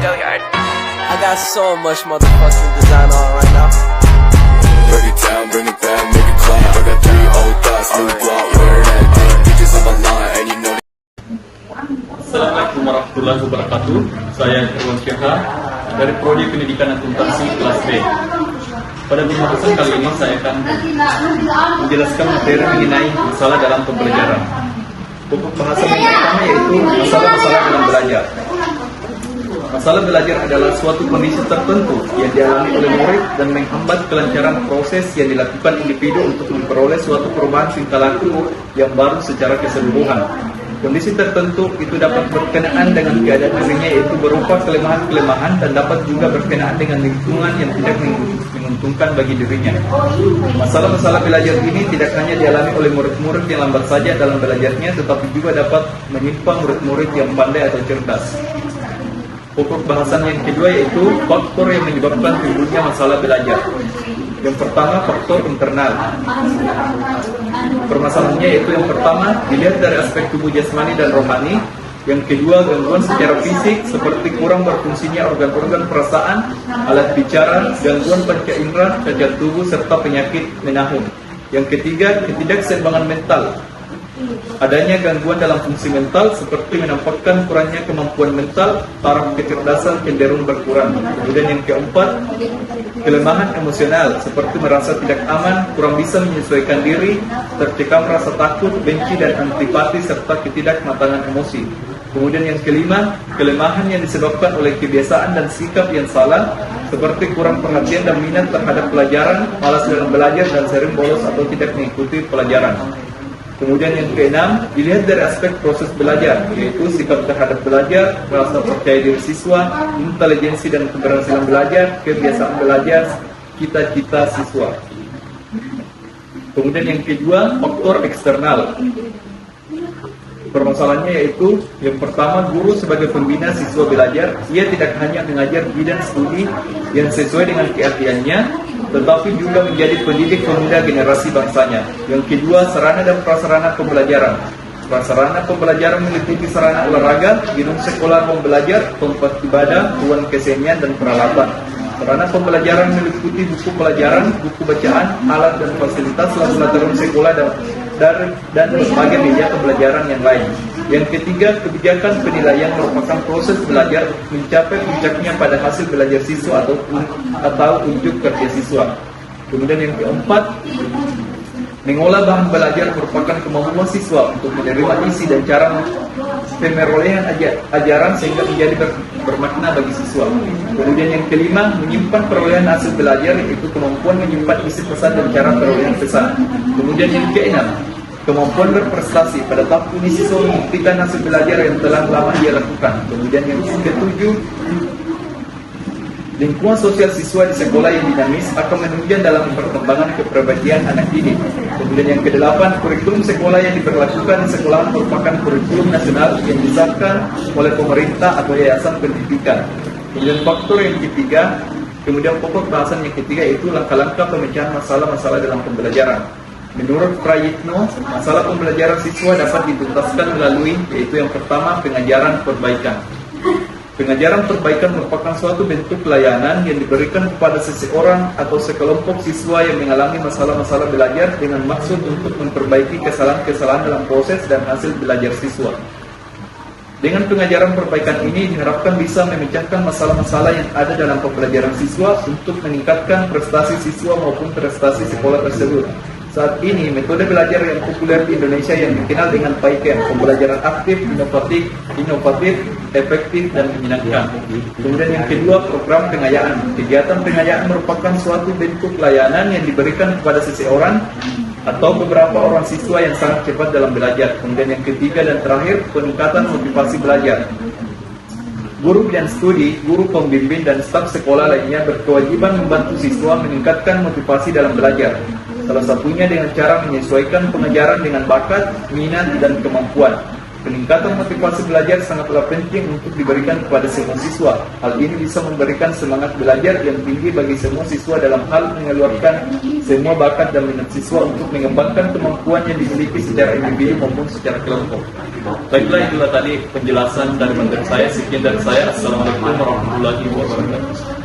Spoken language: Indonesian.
I got so much motherfucking design on right now. Break it down, bring it back, make it clap. I got 3 old thoughts, new block, where that thing. Bitches on my line, and you know. Assalamualaikum warahmatullahi wabarakatuh. Saya Irwan Syahar dari Prodi Pendidikan Akuntansi kelas B. Pada pembahasan kali ini saya akan menjelaskan materi mengenai masalah dalam pembelajaran. Pokok bahasan yang pertama yaitu masalah-masalah dalam belajar. Masalah belajar adalah suatu kondisi tertentu yang dialami oleh murid dan menghambat kelancaran proses yang dilakukan individu untuk memperoleh suatu perubahan tingkah laku yang baru secara keseluruhan. Kondisi tertentu itu dapat berkenaan dengan keadaan dirinya, yaitu berupa kelemahan-kelemahan, dan dapat juga berkenaan dengan lingkungan yang tidak menguntungkan bagi dirinya. Masalah-masalah belajar ini tidak hanya dialami oleh murid-murid yang lambat saja dalam belajarnya, tetapi juga dapat menimpa murid-murid yang pandai atau cerdas. Pokok bahasan yang kedua yaitu faktor yang menyebabkan timbulnya masalah belajar. Yang pertama, faktor internal. Permasalahannya yaitu yang pertama dilihat dari aspek tubuh jasmani dan rohani. Yang kedua, gangguan secara fisik seperti kurang berfungsinya organ-organ perasaan, alat bicara, gangguan panca indera, cacat tubuh, serta penyakit menahun. Yang ketiga, ketidakseimbangan mental. Adanya gangguan dalam fungsi mental seperti menampakkan kurangnya kemampuan mental, taraf kecerdasan cenderung berkurang. Kemudian yang keempat, kelemahan emosional seperti merasa tidak aman, kurang bisa menyesuaikan diri, tercekam rasa takut, benci dan antipati, serta ketidakmatangan emosi. Kemudian yang kelima, kelemahan yang disebabkan oleh kebiasaan dan sikap yang salah seperti kurang perhatian dan minat terhadap pelajaran, malas dalam belajar, dan sering bolos atau tidak mengikuti pelajaran. Kemudian yang keenam, dilihat dari aspek proses belajar, yaitu sikap terhadap belajar, rasa percaya diri siswa, intelijensi dan keberhasilan belajar, kebiasaan belajar, cita-cita siswa. Kemudian yang kedua, faktor eksternal. Permasalahannya yaitu yang pertama, guru sebagai pembina siswa belajar, ia tidak hanya mengajar bidang studi yang sesuai dengan keahliannya, tetapi juga menjadi pendidik pemuda generasi bangsanya. Yang kedua, sarana dan prasarana pembelajaran. Prasarana pembelajaran meliputi sarana olahraga, gedung sekolah ruang belajar, tempat ibadah, ruang kesenian, dan peralatan. Sarana pembelajaran meliputi buku pelajaran, buku bacaan, alat dan fasilitas laboratorium sekolah dan berbagai media pembelajaran yang lain. Yang ketiga, kebijakan penilaian merupakan proses belajar mencapai puncaknya pada hasil belajar siswa atau unjuk kerja siswa. Kemudian yang keempat, mengolah bahan belajar merupakan kemampuan siswa untuk menerima isi dan cara pemerolehan ajaran sehingga menjadi bermakna bagi siswa. Kemudian yang kelima, menyimpan perolehan hasil belajar, yaitu kemampuan menyimpan isi pesan dan cara perolehan pesan. Kemudian yang keenam, kemampuan berprestasi. Pada tahap ini siswa membuktikan hasil belajar yang telah lama dia lakukan. Kemudian yang ketujuh, lingkungan sosial siswa di sekolah yang dinamis akan menunjang dalam perkembangan kepribadian anak didik. Kemudian yang kedelapan, kurikulum sekolah yang diberlakukan di sekolah merupakan kurikulum nasional yang disahkan oleh pemerintah atau yayasan pendidikan. Kemudian faktor yang ketiga, kemudian pokok bahasan yang ketiga yaitu langkah-langkah pemecahan masalah-masalah dalam pembelajaran. Menurut Prayitno, masalah pembelajaran siswa dapat dituntaskan melalui, yaitu yang pertama, pengajaran perbaikan. Pengajaran perbaikan merupakan suatu bentuk layanan yang diberikan kepada seseorang atau sekelompok siswa yang mengalami masalah-masalah belajar dengan maksud untuk memperbaiki kesalahan-kesalahan dalam proses dan hasil belajar siswa. Dengan pengajaran perbaikan ini diharapkan bisa memecahkan masalah-masalah yang ada dalam pembelajaran siswa untuk meningkatkan prestasi siswa maupun prestasi sekolah tersebut. Saat ini, metode belajar yang populer di Indonesia yang dikenal dengan PAIKEN, pembelajaran aktif, inovatif, efektif, dan menyenangkan. Kemudian yang kedua, program pengayaan. Kegiatan pengayaan merupakan suatu bentuk layanan yang diberikan kepada seseorang atau beberapa orang siswa yang sangat cepat dalam belajar. Kemudian yang ketiga dan terakhir, peningkatan motivasi belajar. Guru bidang studi, guru pembimbing, dan staf sekolah lainnya berkewajiban membantu siswa meningkatkan motivasi dalam belajar. Salah satunya dengan cara menyesuaikan pengajaran dengan bakat, minat, dan kemampuan. Peningkatan motivasi belajar sangatlah penting untuk diberikan kepada semua siswa. Hal ini bisa memberikan semangat belajar yang tinggi bagi semua siswa dalam hal mengeluarkan semua bakat dan minat siswa untuk mengembangkan kemampuan yang dimiliki secara individu maupun secara kelompok. Baiklah, itulah tadi penjelasan dari menteri saya. Sekian dari saya. Assalamualaikum warahmatullahi wabarakatuh.